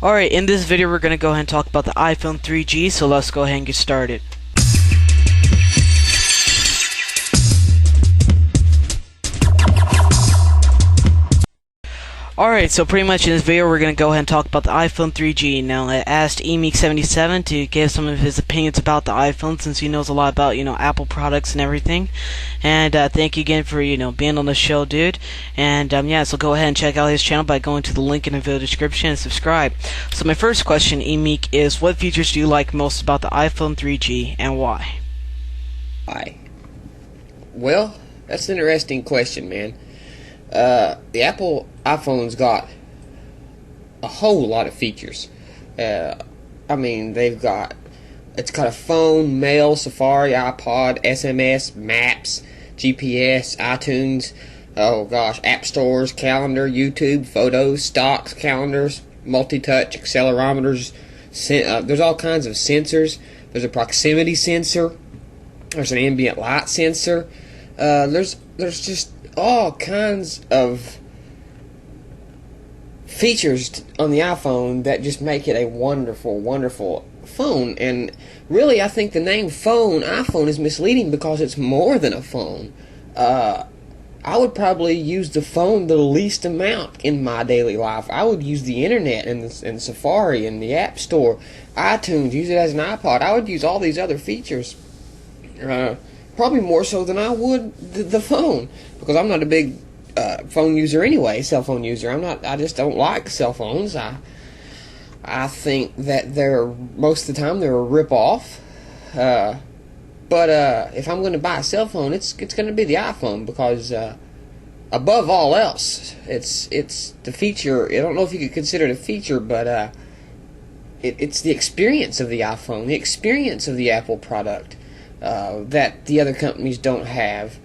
Alright, in this video we're going to go ahead and talk about the iPhone 3G, so let's go ahead and get started. Alright, so pretty much in this video we're going to go ahead and talk about the iPhone 3G. Now, I asked eMeek77 to give some of his opinions about the iPhone, since he knows a lot about, Apple products and everything. And thank you again for, being on the show, dude. And yeah, so go ahead and check out his channel by going to the link in the video description and subscribe. So my first question, eMeek, is what features do you like most about the iPhone 3G and why? Why? Well, that's an interesting question, man. The Apple iPhone's got a whole lot of features. It's got a phone, mail, Safari, iPod, SMS, Maps, GPS, iTunes, oh gosh, app stores, calendar, YouTube, photos, stocks, calendars, multi-touch, accelerometers. There's all kinds of sensors. There's a proximity sensor. There's an ambient light sensor. There's just all kinds of features on the iPhone that just make it a wonderful, wonderful phone. And really, I think the name iPhone is misleading because it's more than a phone. I would probably use the phone the least amount in my daily life. I would use the internet and Safari and the App Store, iTunes, use it as an iPod. I would use all these other features. Probably more so than I would the phone, because I'm not a big phone user anyway, cell phone user. I just don't like cell phones. I think that most of the time they're a rip-off. But if I'm going to buy a cell phone, it's going to be the iPhone, because above all else, it's the feature. I don't know if you could consider it a feature, but it's the experience of the iPhone, the experience of the Apple product. That the other companies don't have.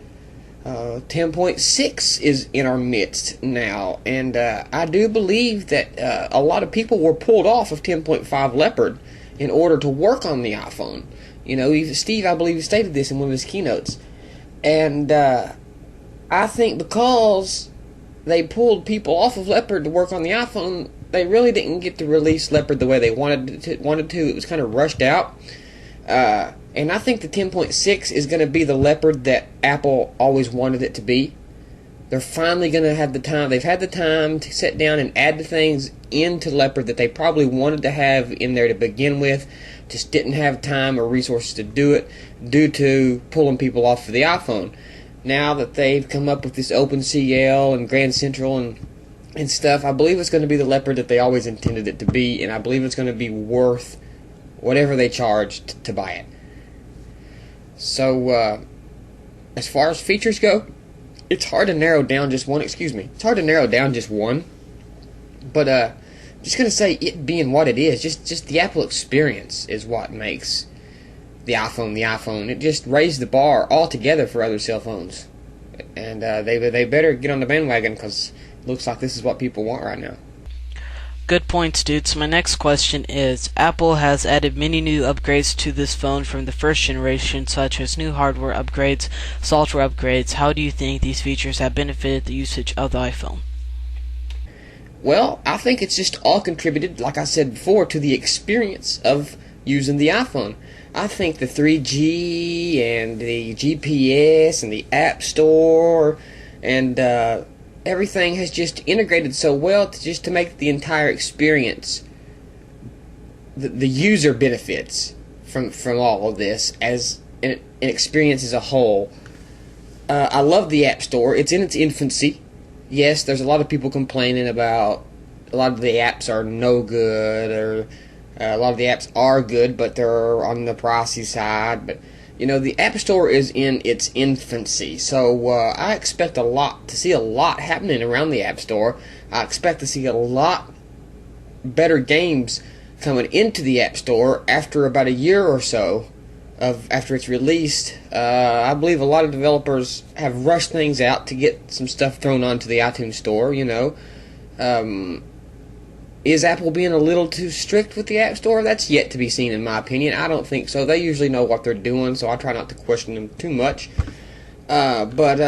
10.6 is in our midst now, and I do believe that a lot of people were pulled off of 10.5 Leopard in order to work on the iPhone. Steve, I believe, stated this in one of his keynotes, and I think because they pulled people off of Leopard to work on the iPhone, they really didn't get to release Leopard the way they wanted to. It was kind of rushed out. And I think the 10.6 is going to be the Leopard that Apple always wanted it to be. They're finally going to have the time. They've had the time to sit down and add the things into Leopard that they probably wanted to have in there to begin with, just didn't have time or resources to do it due to pulling people off of the iPhone. Now that they've come up with this OpenCL and Grand Central and stuff, I believe it's going to be the Leopard that they always intended it to be, and I believe it's going to be worth whatever they charged to buy it. So, as far as features go, it's hard to narrow down just one. It's hard to narrow down just one. But just gonna say, it being what it is, just the Apple experience is what makes the iPhone the iPhone. It just raised the bar altogether for other cell phones, and they better get on the bandwagon, because it looks like this is what people want right now. Good points, dude. So my next question is, Apple has added many new upgrades to this phone from the first generation, such as new hardware upgrades, software upgrades. How do you think these features have benefited the usage of the iPhone? Well, I think it's just all contributed, like I said before, to the experience of using the iPhone. I think the 3G and the GPS and the App Store and everything has just integrated so well to make the entire experience, the user benefits from all of this as an experience as a whole. I love the App Store. It's in its infancy. Yes, there's a lot of people complaining about a lot of the apps are no good, or a lot of the apps are good, but they're on the pricey side. But the App Store is in its infancy, so I expect to see a lot happening around the App Store. I expect to see a lot better games coming into the App Store after about a year or so after it's released. I believe a lot of developers have rushed things out to get some stuff thrown onto the iTunes Store. Is Apple being a little too strict with the App Store? That's yet to be seen, in my opinion. I don't think so. They usually know what they're doing, so I try not to question them too much. But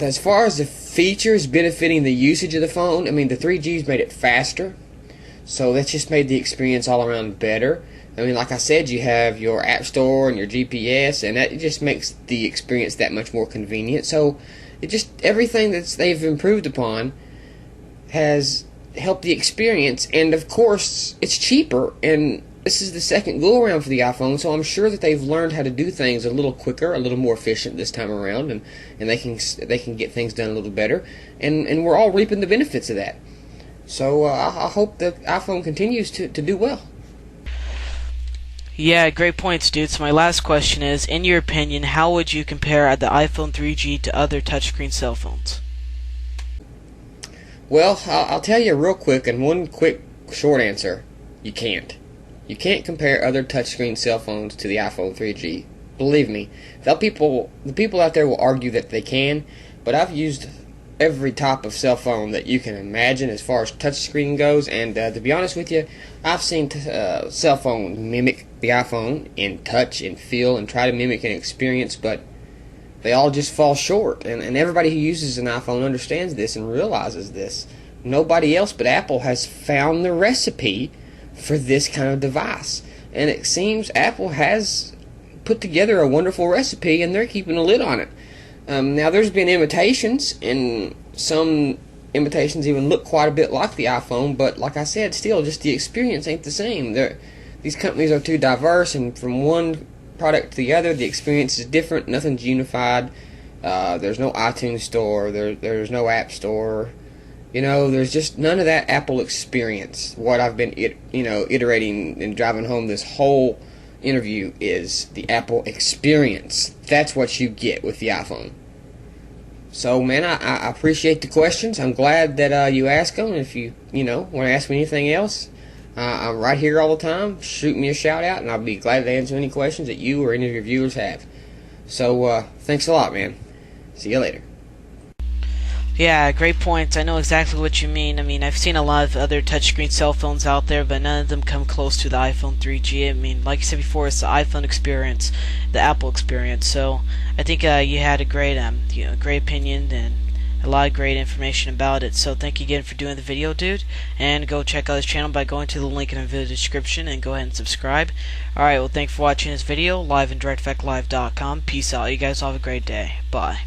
as far as the features benefiting the usage of the phone, I mean, the 3G's made it faster. So that's just made the experience all around better. I mean, like I said, you have your App Store and your GPS, and that just makes the experience that much more convenient. So it just, everything that they've improved upon has helped the experience, and of course it's cheaper, and this is the second go around for the iPhone, so I'm sure that they've learned how to do things a little quicker, a little more efficient this time around, and they can get things done a little better, and we're all reaping the benefits of that. So I hope the iPhone continues to do well. Yeah, great points, dude. So my last question is, in your opinion, how would you compare the iPhone 3G to other touchscreen cell phones? Well, I'll tell you real quick, and one quick short answer: you can't. You can't compare other touchscreen cell phones to the iPhone 3G. Believe me, the people out there will argue that they can, but I've used every type of cell phone that you can imagine as far as touchscreen goes, and to be honest with you, I've seen cell phones mimic the iPhone in touch and feel and try to mimic an experience, but they all just fall short, and everybody who uses an iPhone understands this and realizes this. Nobody else but Apple has found the recipe for this kind of device, and it seems Apple has put together a wonderful recipe, and they're keeping a lid on it. Now, there's been imitations, and some imitations even look quite a bit like the iPhone, but like I said, still, just the experience ain't the same. These companies are too diverse, and from one product to the other, the experience is different. Nothing's unified. There's no iTunes store. There's no App Store. There's just none of that Apple experience. What I've been, iterating and driving home this whole interview is the Apple experience. That's what you get with the iPhone. So, man, I appreciate the questions. I'm glad that you asked them. If you want to ask me anything else, I'm right here all the time. Shoot me a shout out, and I'll be glad to answer any questions that you or any of your viewers have. So, thanks a lot, man. See you later. Yeah, great points. I know exactly what you mean. I mean, I've seen a lot of other touchscreen cell phones out there, but none of them come close to the iPhone 3G. I mean, like you said before, it's the iPhone experience, the Apple experience. So I think you had a great, great opinion and a lot of great information about it. So thank you again for doing the video, dude. And go check out his channel by going to the link in the video description and go ahead and subscribe. Alright, well, thanks for watching this video, live and directeffectlive.com. Peace out. You guys all have a great day. Bye.